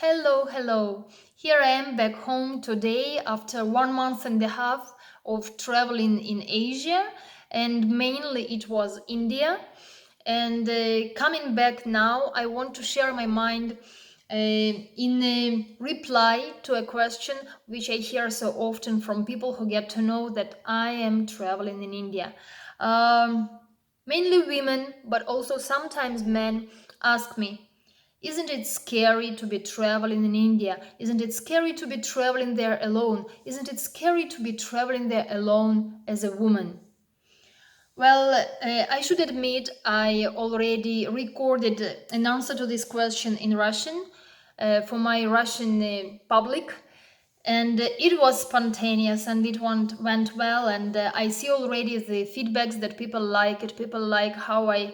Hello, hello. Here I am back home today after 1 month and a half of traveling in Asia, and mainly it was India. And coming back now, I want to share my mind in a reply to a question which I hear so often from people who get to know that I am traveling in India. Um, Mainly women, but also sometimes men ask me, isn't it scary to be traveling in India? Isn't it scary to be traveling there alone? Isn't it scary to be traveling there alone as a woman? Well, I should admit I already recorded an answer to this question in Russian for my Russian public, and it was spontaneous and it went well. And I see already the feedbacks that people like it. People like how I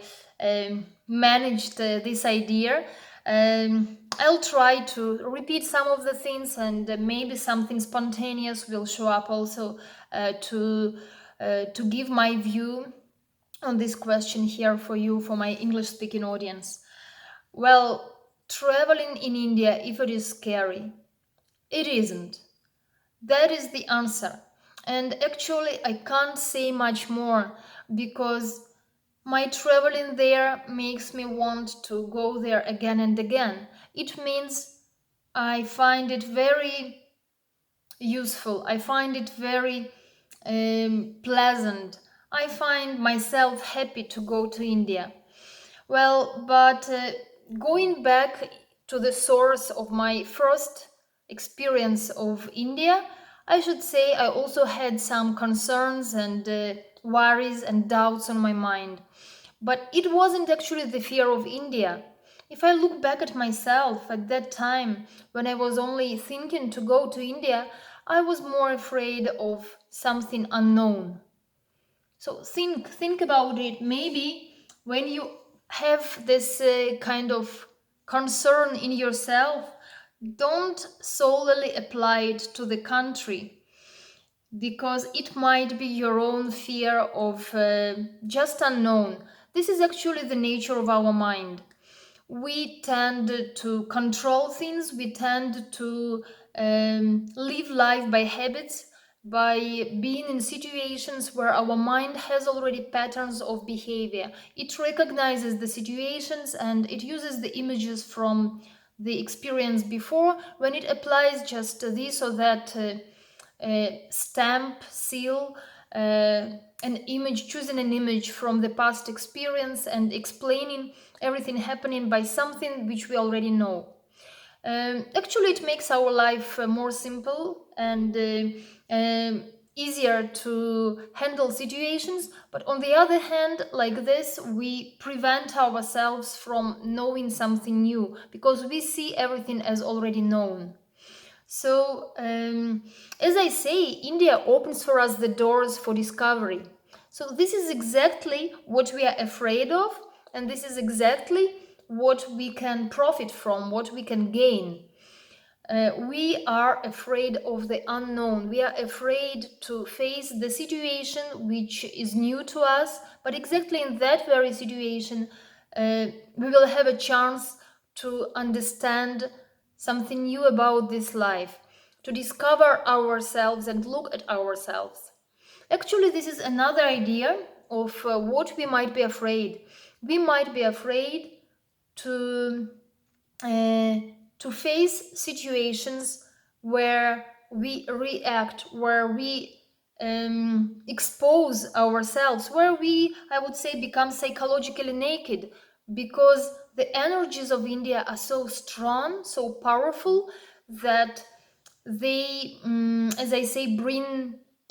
managed this idea. I'll try to repeat some of the things, and maybe something spontaneous will show up also to give my view on this question here for you, for my English speaking audience. Well, traveling in India, if it is scary, it isn't. That is the answer. And actually, I can't say much more because my traveling there makes me want to go there again and again. It means I find it very useful. I find it very pleasant. I find myself happy to go to India. Well, but going back to the source of my first experience of India, I should say I also had some concerns and worries and doubts on my mind. But it wasn't actually the fear of India. If I look back at myself at that time when I was only thinking to go to India, I was more afraid of something unknown. So think about it. Maybe when you have this kind of concern in yourself, don't solely apply it to the country because it might be your own fear of just unknown. This is actually the nature of our mind. We tend to control things, we tend to live life by habits, by being in situations where our mind has already patterns of behavior. It recognizes the situations and it uses the images from the experience before when it applies just this or that stamp, seal, an image, choosing an image from the past experience and explaining everything happening by something which we already know. Actually, it makes our life more simple and easier to handle situations. But on the other hand, like this, we prevent ourselves from knowing something new because we see everything as already known. So, as I say, India opens for us the doors for discovery. So, this is exactly what we are afraid of, and this is exactly what we can profit from, what we can gain. We are afraid of the unknown. We are afraid to face the situation which is new to us, but exactly in that very situation, we will have a chance to understand something new about this life, to discover ourselves and look at ourselves. Actually, this is another idea of what we might be afraid. We might be afraid to uh, to face situations where we react, where we expose ourselves, where we, I would say, become psychologically naked because the energies of India are so strong, so powerful that they, as I say,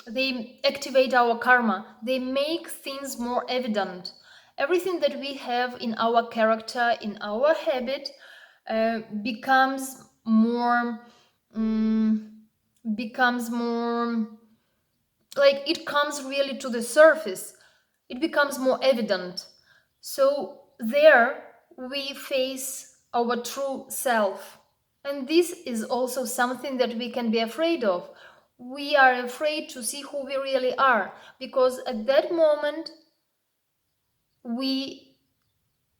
they activate our karma, they make things more evident. Everything that we have in our character, in our habit, becomes more becomes more like it comes really to the surface. It becomes more evident. So there we face our true self. And this is also something that we can be afraid of. We are afraid to see who we really are because at that moment we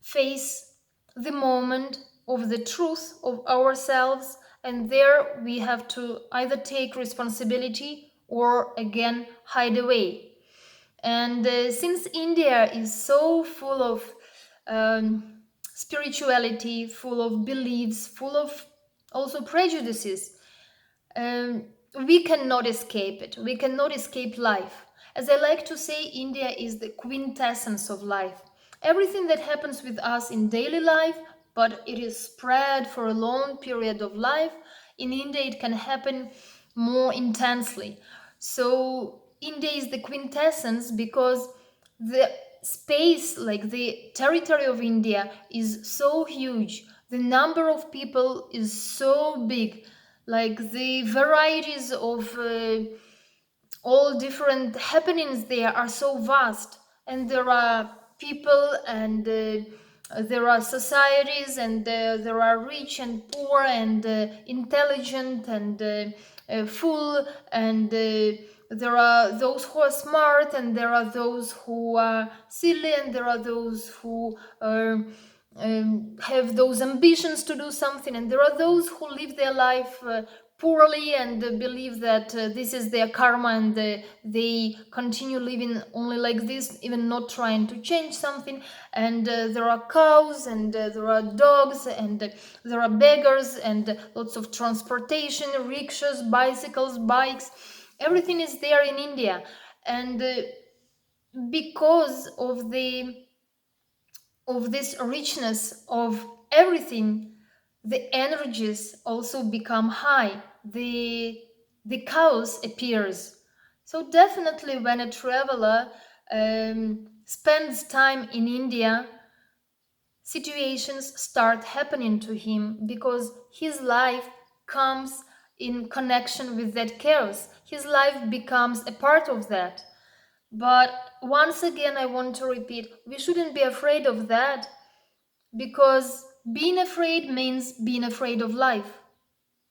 face the moment of the truth of ourselves, and there we have to either take responsibility or again hide away. And since India is so full of spirituality, full of beliefs, full of also prejudices, um, we cannot escape it. We cannot escape life. As I like to say, India is the quintessence of life. Everything that happens with us in daily life, but it is spread for a long period of life, in India it can happen more intensely. So, India is the quintessence because the space, like the territory of India, is so huge. The number of people is so big, like the varieties of all different happenings there are so vast, and there are people, and there are societies, and there are rich and poor, and intelligent and full, and there are those who are smart, and there are those who are silly, and there are those who are have those ambitions to do something, and there are those who live their life poorly, and believe that this is their karma, and they continue living only like this, even not trying to change something. And there are cows, and there are dogs, and there are beggars, and lots of transportation, rickshaws, bicycles, bikes. Everything is there in India. And because of this richness of everything, the energies also become high. The chaos appears. So definitely, when a traveler spends time in India, situations start happening to him because his life comes in connection with that chaos. His life becomes a part of that. But once again, I want to repeat, we shouldn't be afraid of that, because being afraid means being afraid of life,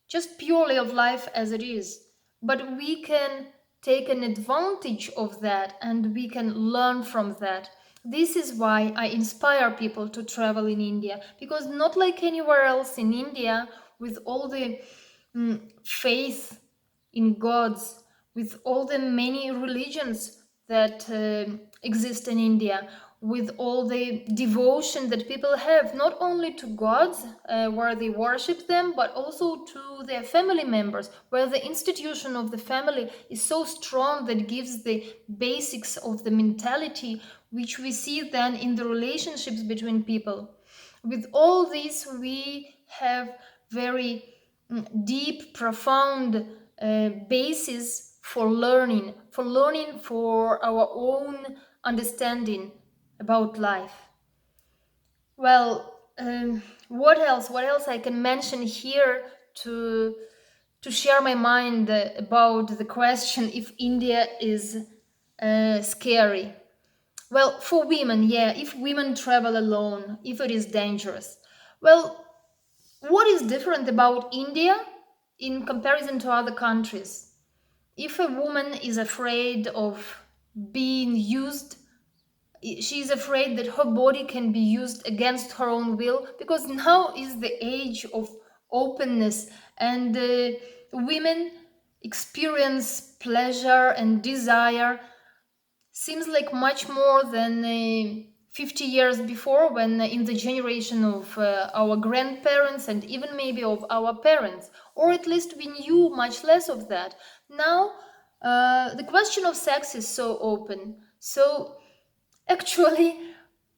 just purely of life as it is. But we can take an advantage of that, and we can learn from that. This is why I inspire people to travel in India, because not like anywhere else in India, with all the faith in gods, with all the many religions that exist in India, with all the devotion that people have, not only to gods, where they worship them, but also to their family members, where the institution of the family is so strong that gives the basics of the mentality, which we see then in the relationships between people. With all this, we have very deep, profound basis for learning for our own understanding about life. Well, what else? What else I can mention here to share my mind about the question if India is scary? Well, for women, yeah, if women travel alone, if it is dangerous. Well, what is different about India in comparison to other countries? If a woman is afraid of being used, she's afraid that her body can be used against her own will, because now is the age of openness, and women experience pleasure and desire, seems like much more than 50 years before, when in the generation of our grandparents, and even maybe of our parents, or at least we knew much less of that. Now the question of sex is so open. So actually,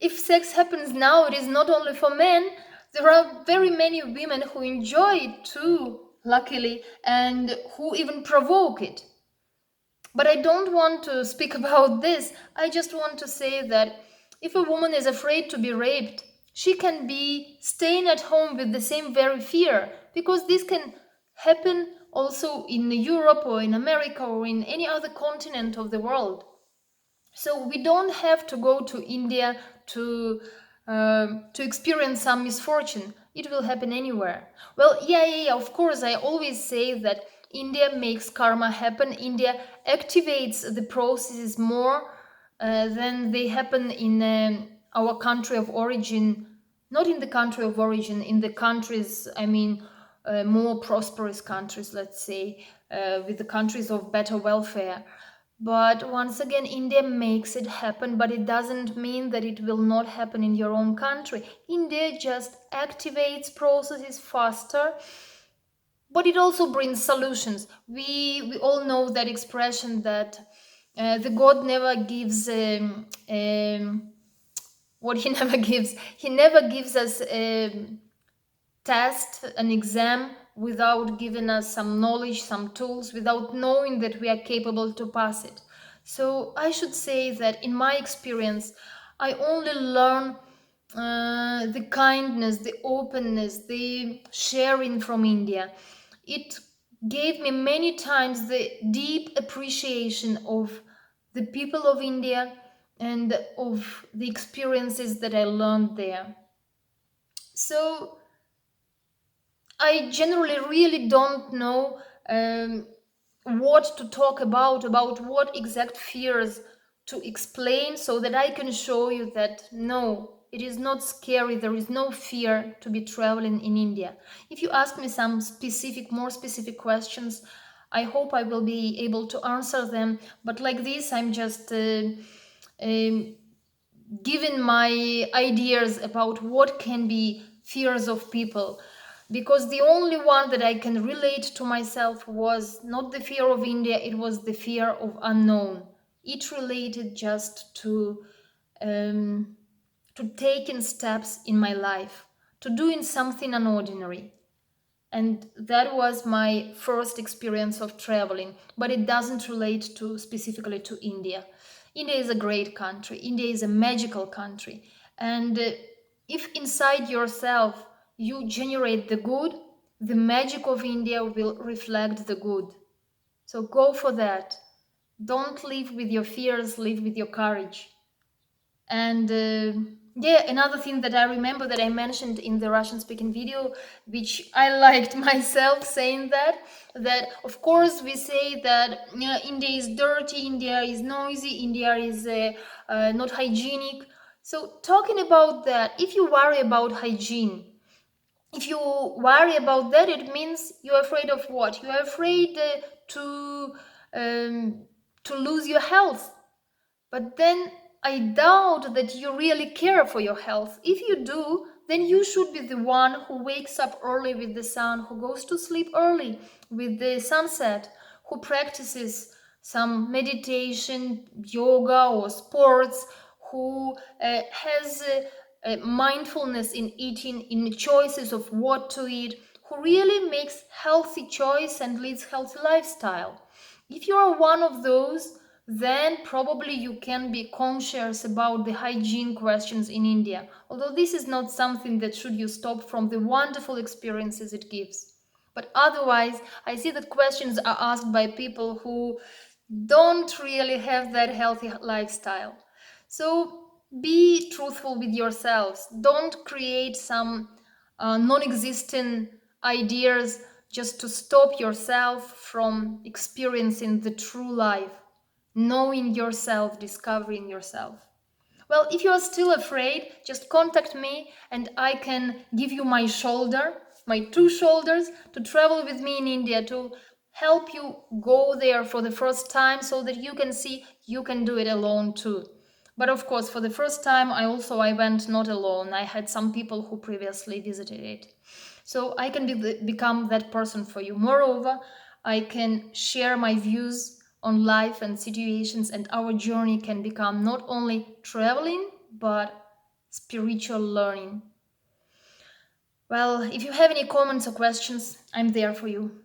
if sex happens now, it is not only for men. There are very many women who enjoy it too, luckily, and who even provoke it. But I don't want to speak about this. I just want to say that if a woman is afraid to be raped, she can be staying at home with the same very fear, because this can happen also in Europe or in America or in any other continent of the world. So we don't have to go to India to experience some misfortune. It will happen anywhere. Well, yeah. Of course, I always say that India makes karma happen. India activates the processes more than they happen in our country of origin not in the country of origin, in the countries, I mean, more prosperous countries, let's say, with the countries of better welfare. But once again, India makes it happen, but it doesn't mean that it will not happen in your own country. India just activates processes faster, but it also brings solutions. We all know that expression that the God never gives what he never gives. He never gives us a test, an exam, without giving us some knowledge, some tools, without knowing that we are capable to pass it. So I should say that in my experience, I only learn the kindness, the openness, the sharing from India. It gave me many times the deep appreciation of the people of India and of the experiences that I learned there. So I generally really don't know what to talk about what exact fears to explain, so that I can show you that no, it is not scary, there is no fear to be traveling in India. If you ask me some more specific questions, I hope I will be able to answer them. But like this, I'm just um, given my ideas about what can be fears of people, because the only one that I can relate to myself was not the fear of India, it was the fear of unknown. It related just um, to taking steps in my life, to doing something unordinary. And that was my first experience of traveling, but it doesn't relate to specifically to India. India is a great country, India is a magical country. And if inside yourself you generate the good, the magic of India will reflect the good. So go for that. Don't live with your fears, live with your courage. And yeah, another thing that I remember that I mentioned in the Russian speaking video, which I liked myself saying that of course we say that India is dirty, India is noisy, India is not hygienic. So talking about that, if you worry about hygiene, if you worry about that, it means you're afraid of what? You're afraid um, to lose your health. But then I doubt that you really care for your health. If you do, then you should be the one who wakes up early with the sun, who goes to sleep early with the sunset, who practices some meditation, yoga, or sports, who has mindfulness in eating, in choices of what to eat, who really makes healthy choice and leads healthy lifestyle. If you are one of those, then probably you can be conscious about the hygiene questions in India. Although this is not something that should you stop from the wonderful experiences it gives. But otherwise, I see that questions are asked by people who don't really have that healthy lifestyle. So be truthful with yourselves. Don't create some non existent ideas just to stop yourself from experiencing the true life, knowing yourself, discovering yourself. Well, if you're still afraid, just contact me and I can give you my shoulder, my two shoulders, to travel with me in India, to help you go there for the first time so that you can see you can do it alone too. But of course, for the first time, I went not alone. I had some people who previously visited it. So I can become that person for you. Moreover, I can share my views on life and situations, and our journey can become not only traveling but spiritual learning. Well, if you have any comments or questions, I'm there for you.